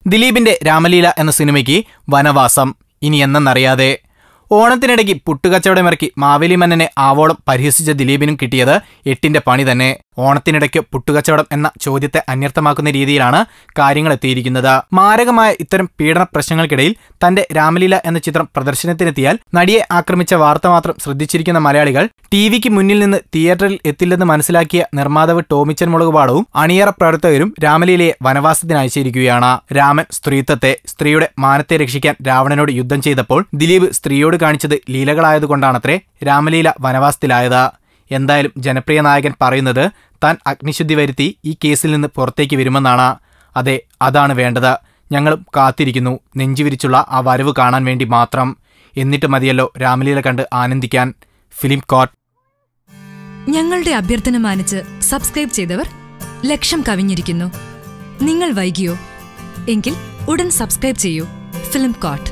ദിലീപിന്റെ രാമലീല എന്ന സിനിമയ്ക്ക് വനവാസം ഇനി എന്നറിയാതെ. ഓണത്തിനിടയ്ക്ക് പുട്ടുകച്ചവടമിറക്കി മാവേലി മന്നനെ ആവോളം പരിഹസിച്ച ദിലീപിനും കിട്ടിയത് 8ന്റെ പണി തന്നെ. ഓണത്തിനിടയ്ക്ക് പുട്ടുകച്ചവടം എന്ന ചോദ്യത്തെ അന്വർത്ഥമാക്കുന്ന രീതിയിലാണ് കാര്യങ്ങൾ എത്തിയിരിക്കുന്നത്. മാരകമായ ഇത്തരം പീഡന പ്രശ്നങ്ങൾക്കിടയിൽ തന്റെ രാമലീല എന്ന ചിത്രം പ്രദർശനത്തിനെത്തിയാൽ നടിയെ ആക്രമിച്ച വാർത്ത മാത്രം ശ്രദ്ധിച്ചിരിക്കുന്ന മലയാളികൾ ടിവിക്ക് മുന്നിൽ നിന്ന് തിയേറ്ററിൽ എത്തില്ലെന്ന് മനസ്സിലാക്കിയ നിർമ്മാതാവ് ടോമിച്ചൻ മുളകുപാടവും അണിയറ പ്രവർത്തകരും രാമലീലയെ വനവാസത്തിനയച്ചിരിക്കുകയാണ്. രാമൻ സ്ത്രീത്വത്തെ, സ്ത്രീയുടെ മാനത്തെ രക്ഷിക്കാൻ രാവണനോട് യുദ്ധം ചെയ്തപ്പോൾ ദിലീപ് സ്ത്രീയോട് കാണിച്ചത് ലീലകളായതുകൊണ്ടാണത്രേ രാമലീല വനവാസത്തിലായത്. എന്തായാലും ജനപ്രിയ നായകൻ പറയുന്നത് താൻ അഗ്നിശുദ്ധി വരുത്തി ഈ കേസിൽ നിന്ന് പുറത്തേക്ക് വരുമെന്നാണ്. അതെ, അതാണ് വേണ്ടത്. ഞങ്ങളും കാത്തിരിക്കുന്നു നെഞ്ചുവിരിച്ചുള്ള ആ വരവ് കാണാൻ വേണ്ടി മാത്രം. എന്നിട്ട് മതിയല്ലോ രാമലീല കണ്ട് ആനന്ദിക്കാൻ. Film court. ഞങ്ങളുടെ അഭ്യർത്ഥന മാനിച്ച് സബ്സ്ക്രൈബ് ചെയ്തവർ 1,00,000 കവിഞ്ഞിരിക്കുന്നു. നിങ്ങൾ വൈകിയോ? എങ്കിൽ ഉടൻ സബ്സ്ക്രൈബ് ചെയ്യൂ. Film court.